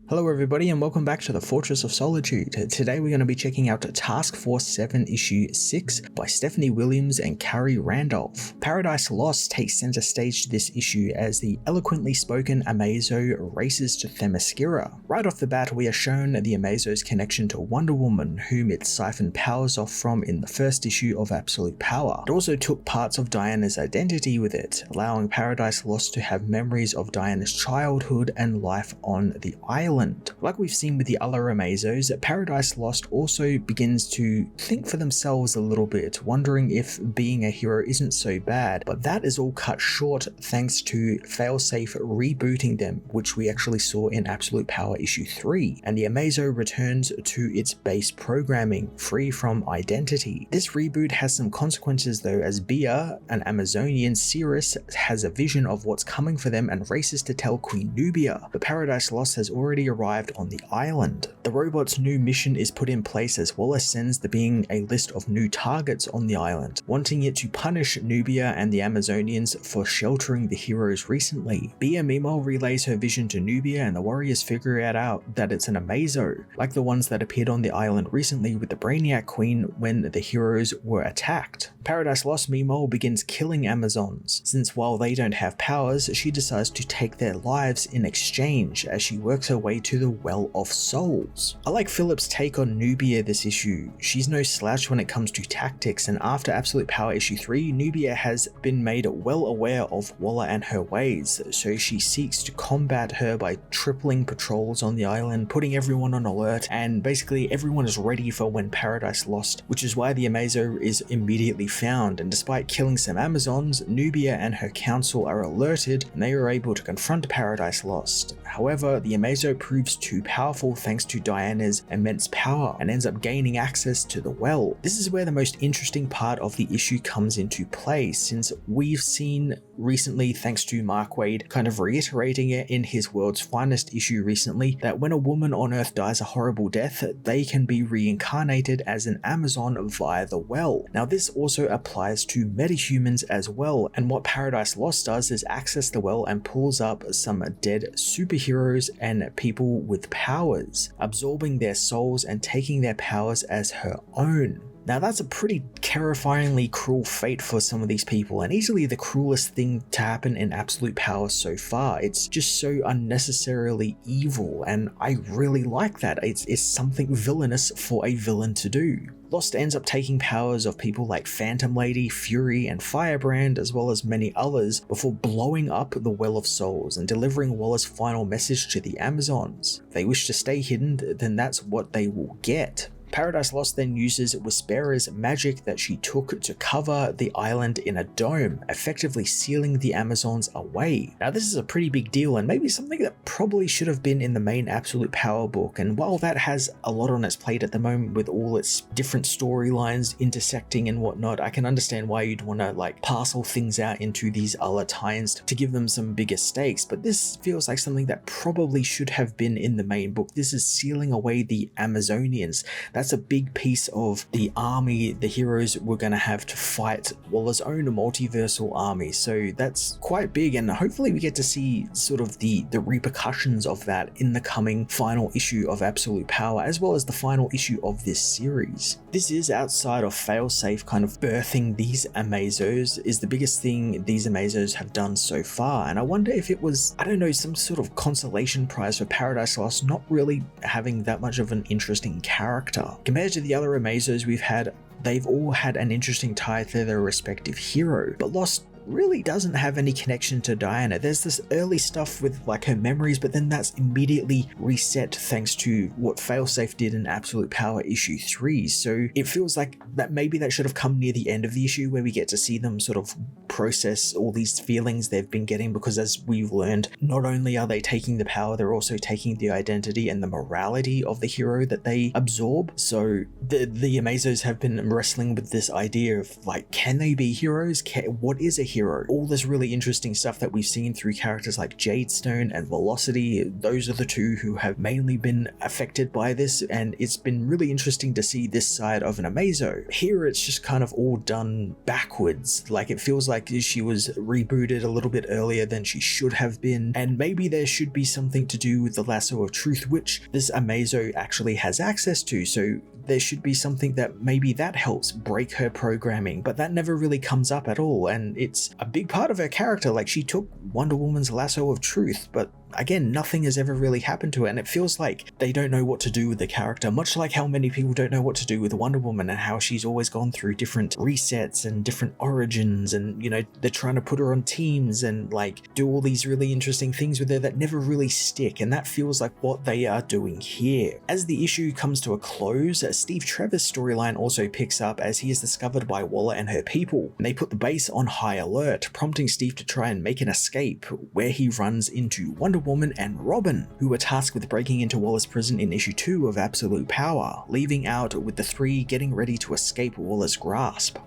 Hello everybody and welcome back to the Fortress of Solitude. Today we're going to be checking out Task Force 7 issue 6 by Stephanie Williams and Carrie Randolph. Paradise Lost takes center stage to this issue as the eloquently spoken Amazo races to Themyscira. Right off the bat we are shown the Amazo's connection to Wonder Woman, whom it siphoned powers off from in the first issue of Absolute Power. It also took parts of Diana's identity with it, allowing Paradise Lost to have memories of Diana's childhood and life on the island. Like we've seen with the other Amazos, Paradise Lost also begins to think for themselves a little bit, wondering if being a hero isn't so bad, but that is all cut short thanks to Failsafe rebooting them, which we actually saw in Absolute Power issue 3, and the Amazo returns to its base programming, free from identity. This reboot has some consequences though, as Bia, an Amazonian Cirrus, has a vision of what's coming for them and races to tell Queen Nubia, but Paradise Lost has already arrived on the island. The robot's new mission is put in place, as well as sends the being a list of new targets on the island, wanting it to punish Nubia and the Amazonians for sheltering the heroes recently. Bia meanwhile relays her vision to Nubia, and the warriors figure it out that it's an Amazo, like the ones that appeared on the island recently with the Brainiac Queen when the heroes were attacked. Paradise Lost meanwhile begins killing Amazons, since while they don't have powers, she decides to take their lives in exchange as she works her way to the Well of Souls. I like Philip's take on Nubia this issue. She's no slouch when it comes to tactics, and after Absolute Power issue 3, Nubia has been made well aware of Walla and her ways, so she seeks to combat her by tripling patrols on the island, putting everyone on alert, and basically everyone is ready for when Paradise Lost, which is why the Amazo is immediately found. And despite killing some Amazons, Nubia and her council are alerted and they are able to confront Paradise Lost. However, the Amazo proves too powerful thanks to Diana's immense power and ends up gaining access to the well. This is where the most interesting part of the issue comes into play, since we've seen recently, thanks to Mark Waid kind of reiterating it in his World's Finest issue recently, that when a woman on Earth dies a horrible death, they can be reincarnated as an Amazon via the well. Now this also applies to metahumans as well, and what Paradise Lost does is access the well and pulls up some dead superheroes and people with powers, absorbing their souls and taking their powers as her own. Now that's a pretty terrifyingly cruel fate for some of these people, and easily the cruelest thing to happen in Absolute Power so far. It's just so unnecessarily evil, and I really like that. It's something villainous for a villain to do. Lost ends up taking powers of people like Phantom Lady, Fury, and Firebrand, as well as many others, before blowing up the Well of Souls and delivering Walla's final message to the Amazons. If they wish to stay hidden, then that's what they will get. Paradise Lost then uses Whispera's magic that she took to cover the island in a dome, effectively sealing the Amazons away. Now this is a pretty big deal, and maybe something that probably should have been in the main Absolute Power book, and while that has a lot on its plate at the moment with all its different storylines intersecting and whatnot, I can understand why you'd want to like parcel things out into these other tie-ins to give them some bigger stakes, but this feels like something that probably should have been in the main book. This is sealing away the Amazonians. That's a big piece of the army the heroes were going to have to fight Walla's own multiversal army, so that's quite big, and hopefully we get to see sort of the repercussions of that in the coming final issue of Absolute Power, as well as the final issue of this series. This is outside of Failsafe kind of birthing these Amazos, is the biggest thing these Amazos have done so far, and I wonder if it was, I don't know, some sort of consolation prize for Paradise Lost not really having that much of an interesting character. Compared to the other Amazos we've had, they've all had an interesting tie to their respective hero, but Lost really doesn't have any connection to Diana. There's this early stuff with like her memories, but then that's immediately reset thanks to what Failsafe did in Absolute Power issue 3. So it feels like that maybe that should have come near the end of the issue, where we get to see them sort of process all these feelings they've been getting, because as we've learned, not only are they taking the power, they're also taking the identity and the morality of the hero that they absorb. So the Amazos have been wrestling with this idea of like, can they be heroes? What is a hero. All this really interesting stuff that we've seen through characters like Jadestone and Velocity, those are the two who have mainly been affected by this, and it's been really interesting to see this side of an Amazo. Here it's just kind of all done backwards, like it feels like she was rebooted a little bit earlier than she should have been, and maybe there should be something to do with the Lasso of Truth, which this Amazo actually has access to, so there should be something that maybe that helps break her programming, but that never really comes up at all, and it's a big part of her character. Like, she took Wonder Woman's Lasso of Truth, but again, nothing has ever really happened to it, and it feels like they don't know what to do with the character, much like how many people don't know what to do with Wonder Woman and how she's always gone through different resets and different origins, and you know, they're trying to put her on teams and like do all these really interesting things with her that never really stick, and that feels like what they are doing here. As the issue comes to a close, Steve Trevor's storyline also picks up as he is discovered by Waller and her people, and they put the base on high alert, prompting Steve to try and make an escape, where he runs into Wonder Woman and Robin, who were tasked with breaking into Waller's prison in issue 2 of Absolute Power, leaving out with the three getting ready to escape Waller's grasp.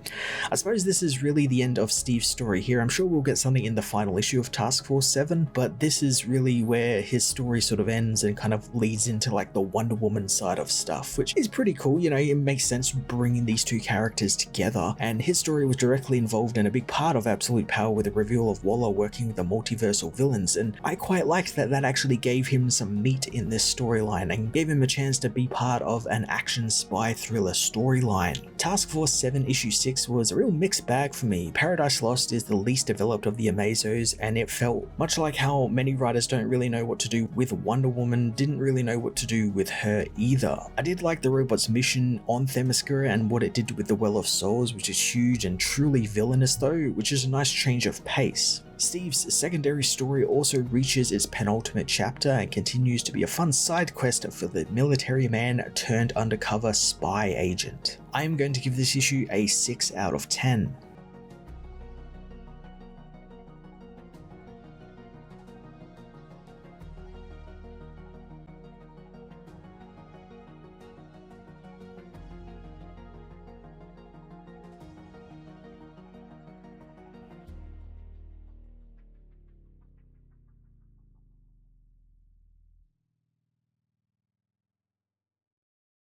I suppose this is really the end of Steve's story here. I'm sure we'll get something in the final issue of Task Force 7, but this is really where his story sort of ends and kind of leads into like the Wonder Woman side of stuff, which is pretty cool. You know, it makes sense bringing these two characters together, and his story was directly involved in a big part of Absolute Power with the reveal of Waller working with the multiversal villains, and I quite liked that actually gave him some meat in this storyline and gave him a chance to be part of an action spy thriller storyline. Task Force 7 issue 6 was a real mixed bag for me. Paradise Lost is the least developed of the Amazos, and it felt much like how many writers don't really know what to do with Wonder Woman, didn't really know what to do with her either. I did like the robot's mission on Themyscira and what it did with the Well of Souls, which is huge and truly villainous though, which is a nice change of pace. Steve's secondary story also reaches its penultimate chapter and continues to be a fun side quest for the military man turned undercover spy agent. I am going to give this issue a 6 out of 10.